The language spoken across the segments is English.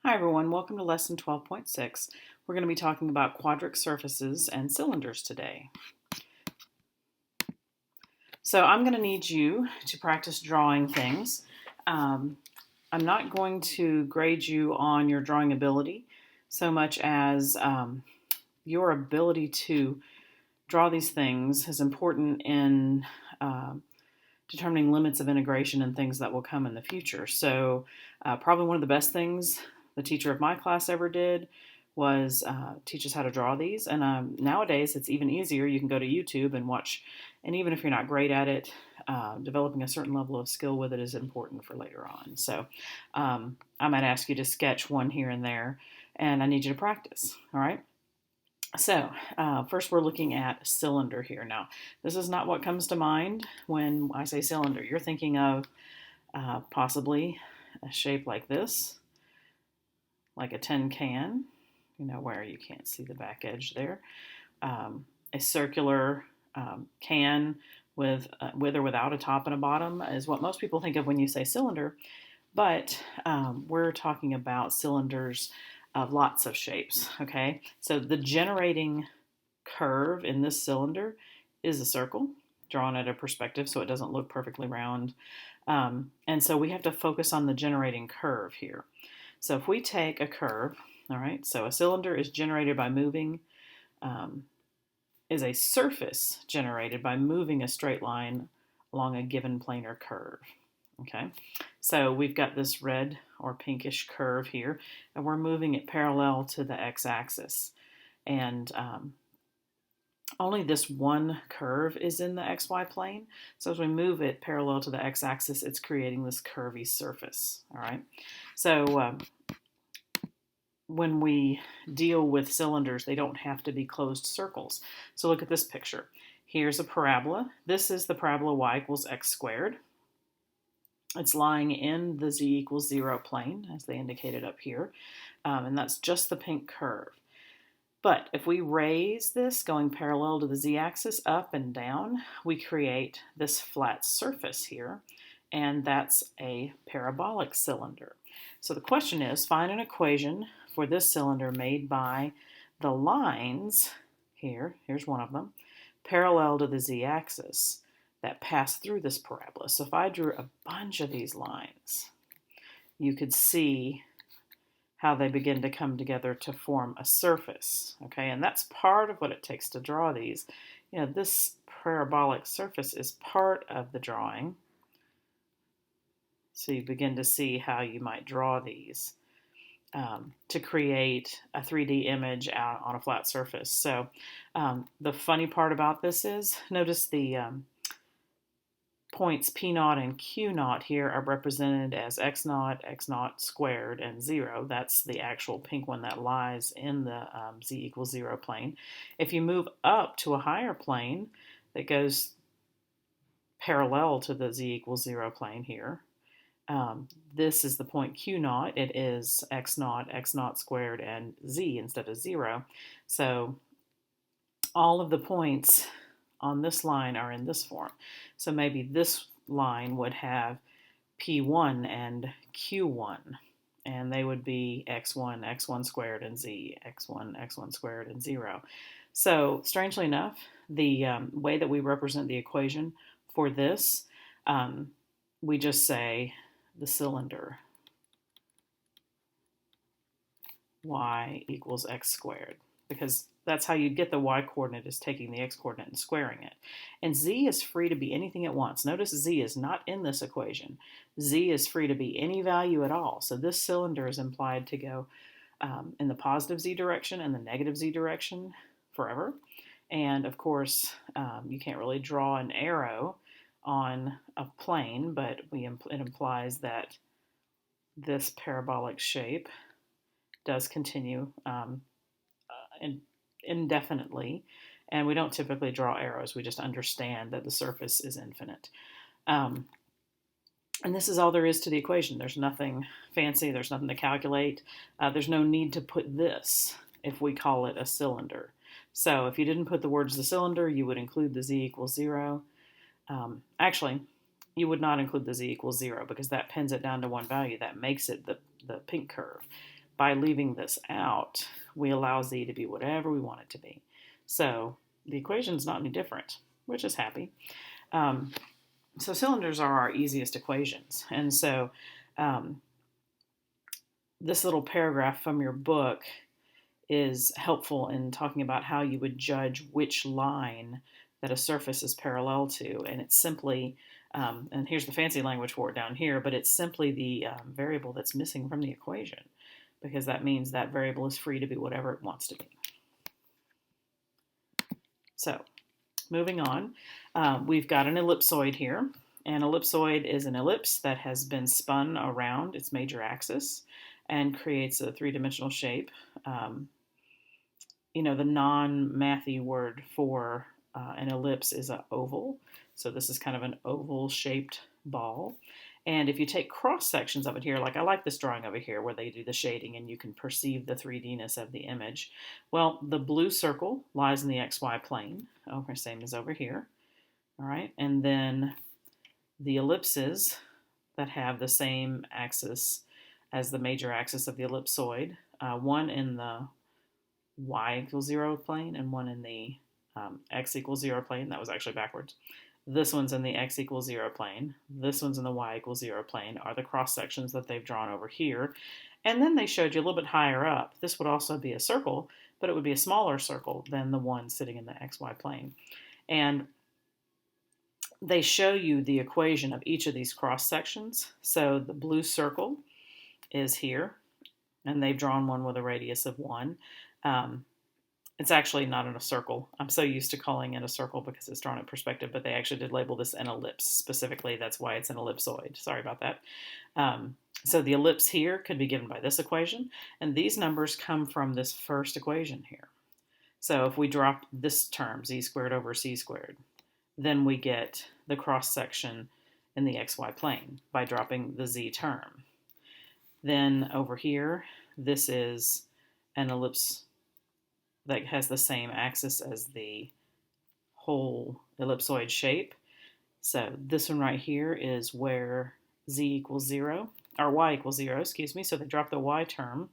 Hi everyone, welcome to lesson 12.6. We're going to be talking about quadric surfaces and cylinders today. So I'm going to need you to practice drawing things. I'm not going to grade you on your drawing ability so much as your ability to draw these things is important in determining limits of integration and things that will come in the future. So probably one of the best things the teacher of my class ever did was teach us how to draw these. And nowadays it's even easier. You can go to YouTube and watch, and even if you're not great at it, developing a certain level of skill with it is important for later on. So I might ask you to sketch one here and there, and I need you to practice, all right? So first we're looking at cylinder here. Now, this is not what comes to mind when I say cylinder. You're thinking of possibly a shape like this, like a tin can, where you can't see the back edge there. A circular can with or without a top and a bottom is what most people think of when you say cylinder, but we're talking about cylinders of lots of shapes, okay? So the generating curve in this cylinder is a circle drawn at a perspective so it doesn't look perfectly round. And so we have to focus on the generating curve here. So if we take a curve, all right, so a cylinder is generated by moving, is a surface generated by moving a straight line along a given planar curve. Okay, so we've got this red or pinkish curve here, and we're moving it parallel to the x-axis. And only this one curve is in the xy plane. So as we move it parallel to the x-axis, it's creating this curvy surface. All right, so when we deal with cylinders, they don't have to be closed circles. So look at this picture. Here's a parabola. This is the parabola y equals x squared. It's lying in the z equals 0 plane, as they indicated up here, and that's just the pink curve. But if we raise this going parallel to the z-axis up and down, we create this flat surface here, and that's a parabolic cylinder. So the question is, find an equation for this cylinder made by the lines here, here's one of them, parallel to the z-axis that pass through this parabola. So if I drew a bunch of these lines, you could see how they begin to come together to form a surface, okay? And that's part of what it takes to draw these. This parabolic surface is part of the drawing. So you begin to see how you might draw these to create a 3D image out on a flat surface. So the funny part about this is, notice the points P naught and Q naught here are represented as x naught squared, and 0. That's the actual pink one that lies in the z equals 0 plane. If you move up to a higher plane that goes parallel to the z equals 0 plane here, this is the point Q naught. It is x naught squared, and z instead of 0. So all of the points on this line are in this form. So maybe this line would have P1 and Q1, and they would be x1 squared, and z, x1 squared, and 0. So strangely enough, the way that we represent the equation for this, we just say the cylinder y equals x squared, because that's how you get the y coordinate, is taking the x coordinate and squaring it. And z is free to be anything it wants. Notice z is not in this equation. Z is free to be any value at all. So this cylinder is implied to go in the positive z direction and the negative z direction forever. And of course, you can't really draw an arrow on a plane, but it implies that this parabolic shape does continue indefinitely, and we don't typically draw arrows. We just understand that the surface is infinite. And this is all there is to the equation. There's nothing fancy. There's nothing to calculate. There's no need to put this if we call it a cylinder. So if you didn't put the words the cylinder, you would include the z equals 0. Actually, you would not include the z equals 0 because that pins it down to one value. That makes it the pink curve. by leaving this out, we allow z to be whatever we want it to be. So the equation's not any different. We're just happy. So cylinders are our easiest equations. And so this little paragraph from your book is helpful in talking about how you would judge which line that a surface is parallel to. And it's simply, and here's the fancy language for it down here, but it's simply the variable that's missing from the equation, because that means that variable is free to be whatever it wants to be. So moving on, we've got an ellipsoid here. An ellipsoid is an ellipse that has been spun around its major axis and creates a three-dimensional shape. You know, the non-mathy word for an ellipse is an oval. So this is kind of an oval-shaped ball. And if you take cross sections of it here, like I like this drawing over here where they do the shading and you can perceive the 3D-ness of the image. Well, the blue circle lies in the XY plane, same as over here. All right, and then the ellipses that have the same axis as the major axis of the ellipsoid, one in the y equals 0 plane and one in the x equals 0 plane. That was actually backwards. This one's in the x equals 0 plane. This one's in the y equals 0 plane are the cross sections that they've drawn over here. And then they showed you a little bit higher up. This would also be a circle, but it would be a smaller circle than the one sitting in the xy plane. And they show you the equation of each of these cross sections. So the blue circle is here, and they've drawn one with a radius of 1. It's actually not in a circle. I'm so used to calling it a circle because it's drawn in perspective, but they actually did label this an ellipse specifically. That's why it's an ellipsoid. Sorry about that. So the ellipse here could be given by this equation, and these numbers come from this first equation here. So if we drop this term, z squared over c squared, then we get the cross section in the xy plane by dropping the z term. Then over here, this is an ellipse that has the same axis as the whole ellipsoid shape. So this one right here is where z equals 0, or y equals 0, excuse me. So they drop the y term,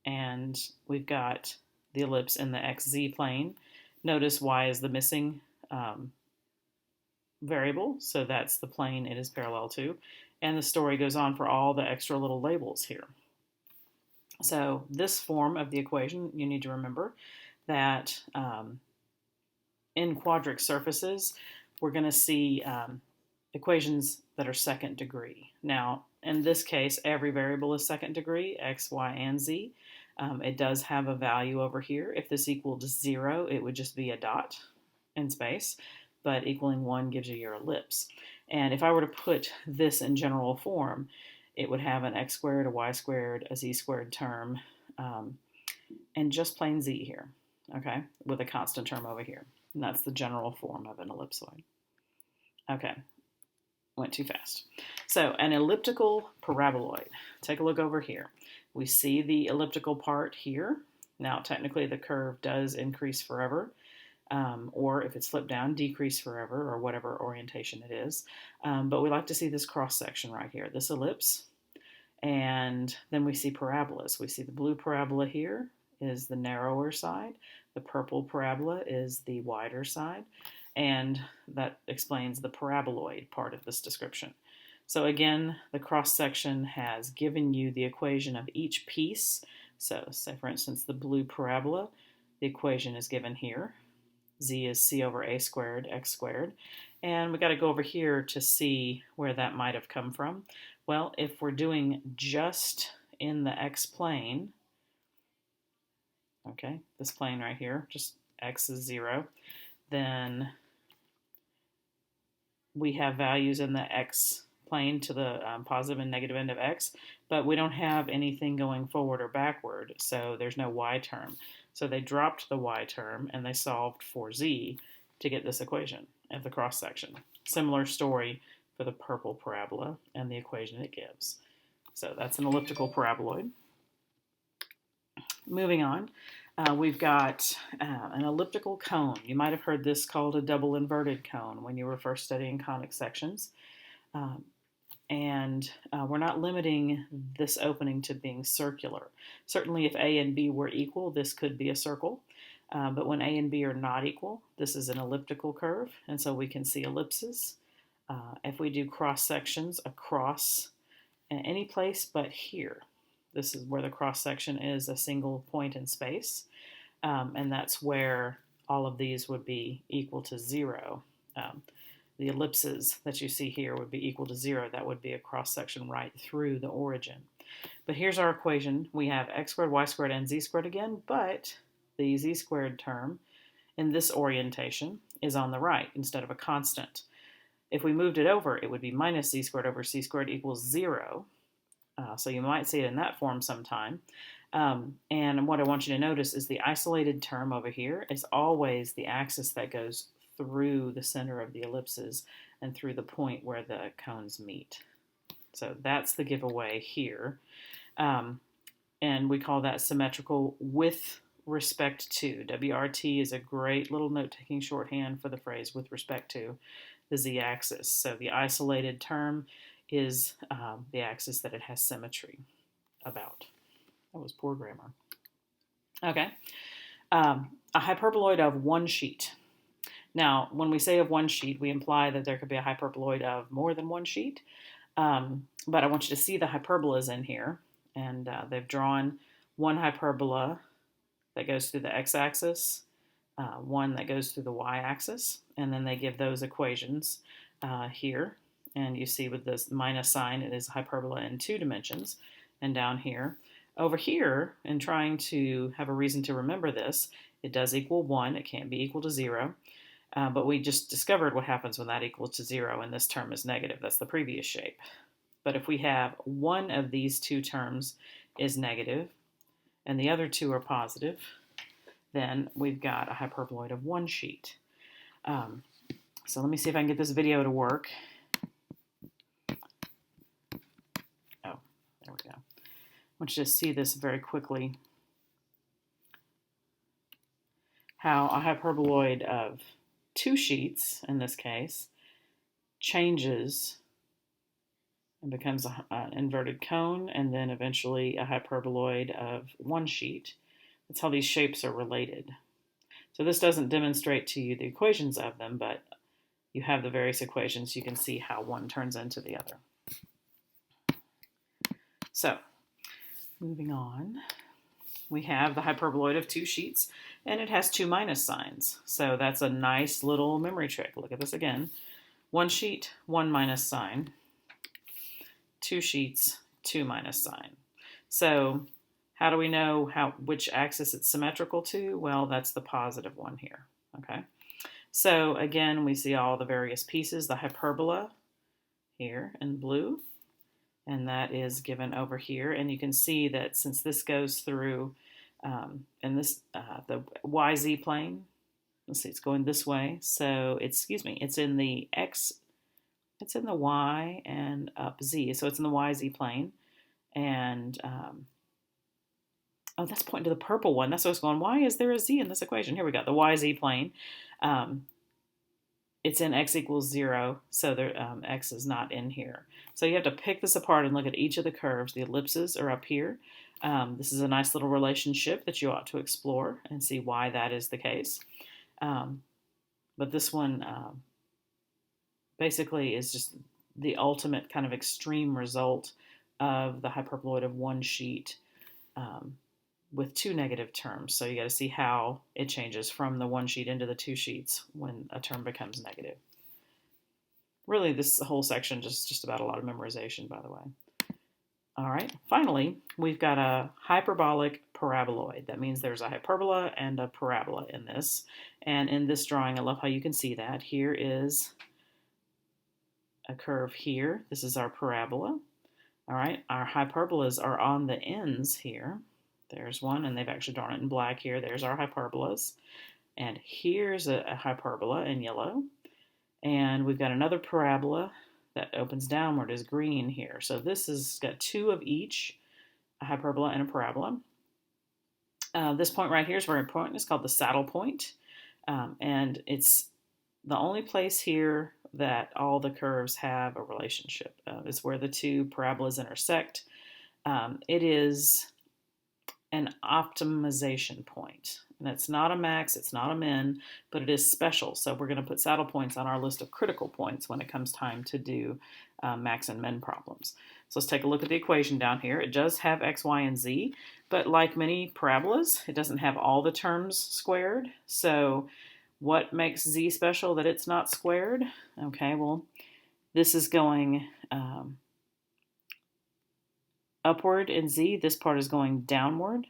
and we've got the ellipse in the xz plane. Notice y is the missing variable, so that's the plane it is parallel to. And the story goes on for all the extra little labels here. So this form of the equation, you need to remember that in quadric surfaces, we're going to see equations that are second degree. Now, in this case, every variable is second degree, x, y, and z. It does have a value over here. If this equaled 0, it would just be a dot in space, but equaling 1 gives you your ellipse. And if I were to put this in general form, it would have an x squared, a y squared, a z squared term, and just plain z here, okay, with a constant term over here. And that's the general form of an ellipsoid. Okay, went too fast. So an elliptical paraboloid. Take a look over here. We see the elliptical part here. Now, technically, the curve does increase forever, or if it's flipped down, decrease forever, or whatever orientation it is. But we like to see this cross section right here, this ellipse. And then we see parabolas. We see the blue parabola here is the narrower side. The purple parabola is the wider side. And that explains the paraboloid part of this description. So again, the cross section has given you the equation of each piece. So say for instance the blue parabola, the equation is given here. Z is c over a squared, x squared. And we got to go over here to see where that might have come from. Well, if we're doing just in the x plane, okay, this plane right here, just x is 0, then we have values in the x plane to the positive and negative end of x, but we don't have anything going forward or backward, so there's no y term. So they dropped the y term and they solved for z to get this equation of the cross section. Similar story for the purple parabola and the equation it gives. So that's an elliptical paraboloid. Moving on, we've got an elliptical cone. You might have heard this called a double inverted cone when you were first studying conic sections. and we're not limiting this opening to being circular. Certainly if A and B were equal, this could be a circle. But when A and B are not equal, this is an elliptical curve, and so we can see ellipses. If we do cross sections across any place but here, this is where the cross section is a single point in space, and that's where all of these would be equal to 0. The ellipses that you see here would be equal to 0. That would be a cross section right through the origin. But here's our equation. We have x squared, y squared, and z squared again, but the z squared term in this orientation is on the right instead of a constant. If we moved it over, it would be minus z squared over c squared equals 0. So you might see it in that form sometime. And what I want you to notice is the isolated term over here is always the axis that goes through the center of the ellipses and through the point where the cones meet. So that's the giveaway here. And we call that symmetrical with respect to. WRT is a great little note-taking shorthand for the phrase with respect to the z-axis. So the isolated term is the axis that it has symmetry about. That was poor grammar. Okay. A hyperboloid of one sheet. Now, when we say of one sheet, we imply that there could be a hyperboloid of more than one sheet. But I want you to see the hyperbolas in here. And they've drawn one hyperbola that goes through the x-axis, one that goes through the y-axis, and then they give those equations here. And you see with this minus sign, it is hyperbola in 2 dimensions. And down here, over here, in trying to have a reason to remember this, it does equal 1. It can't be equal to 0. But we just discovered what happens when that equals to 0, and this term is negative. That's the previous shape. But if we have one of these two terms is negative, and the other two are positive, then we've got a hyperboloid of one sheet. So let me see if I can get this video to work. Oh, there we go. I want you to see this very quickly. How a hyperboloid of 2 sheets, in this case, changes and becomes an inverted cone, and then eventually a hyperboloid of 1 sheet. That's how these shapes are related. So this doesn't demonstrate to you the equations of them, but you have the various equations. You can see how one turns into the other. So, moving on, we have the hyperboloid of 2 sheets, and it has 2 minus signs. So that's a nice little memory trick. Look at this again. 1 sheet, 1 minus sign. 2 sheets, 2 minus sign. So how do we know which axis it's symmetrical to? Well, that's the positive one here. Okay. So again, we see all the various pieces. The hyperbola here in blue, and that is given over here. And you can see that since this goes through in this the YZ plane, let's see, it's going this way. So it's in the X. It's in the Y and up Z, so it's in the YZ plane. And, oh, that's pointing to the purple one. That's what I was going, why is there a Z in this equation? Here we go, the YZ plane. It's in X equals 0, so there, X is not in here. So you have to pick this apart and look at each of the curves. The ellipses are up here. This is a nice little relationship that you ought to explore and see why that is the case. But this one basically is just the ultimate kind of extreme result of the hyperboloid of 1 sheet with 2 negative terms. So you got to see how it changes from the 1 sheet into the 2 sheets when a term becomes negative. Really, this whole section is just about a lot of memorization, by the way. All right, finally, we've got a hyperbolic paraboloid. That means there's a hyperbola and a parabola in this. And in this drawing, I love how you can see that. Here is a curve here. This is our parabola. All right, our hyperbolas are on the ends here. There's one, and they've actually drawn it in black here. There's our hyperbolas. And here's a hyperbola in yellow. And we've got another parabola that opens downward is green here. So this has got 2 of each, a hyperbola and a parabola. This point right here is very important. It's called the saddle point. And it's the only place here that all the curves have a relationship. It's where the two parabolas intersect. It is an optimization point. And it's not a max, it's not a min, but it is special. So we're going to put saddle points on our list of critical points when it comes time to do max and min problems. So let's take a look at the equation down here. It does have x, y, and z, but like many parabolas, it doesn't have all the terms squared. So what makes z special that it's not squared? Okay, well, this is going upward in z. This part is going downward.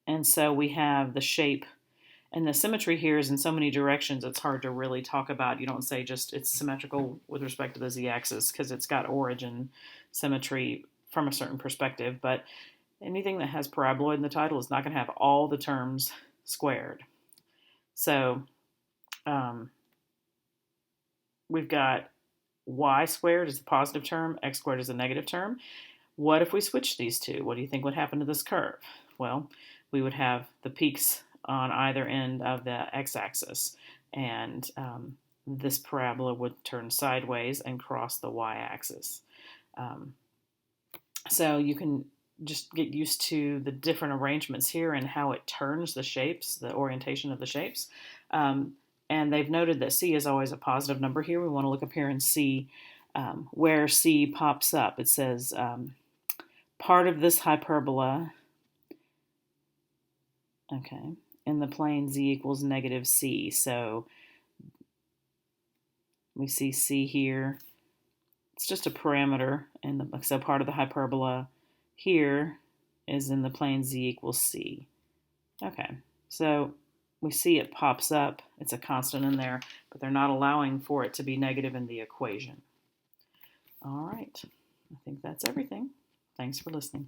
And so we have the shape, and the symmetry here is in so many directions it's hard to really talk about. You don't say just it's symmetrical with respect to the z-axis because it's got origin symmetry from a certain perspective, but anything that has paraboloid in the title is not going to have all the terms squared. So we've got y squared is a positive term, x squared is a negative term. What if we switch these two? What do you think would happen to this curve? Well, we would have the peaks on either end of the x-axis, and this parabola would turn sideways and cross the y-axis. So you can just get used to the different arrangements here and how it turns the shapes, the orientation of the shapes. And they've noted that c is always a positive number here. We want to look up here and see where c pops up. It says part of this hyperbola, okay, in the plane z equals negative c. So we see c here. It's just a parameter, and so part of the hyperbola here is in the plane z equals c. Okay, so we see it pops up. It's a constant in there, but they're not allowing for it to be negative in the equation. All right, I think that's everything. Thanks for listening.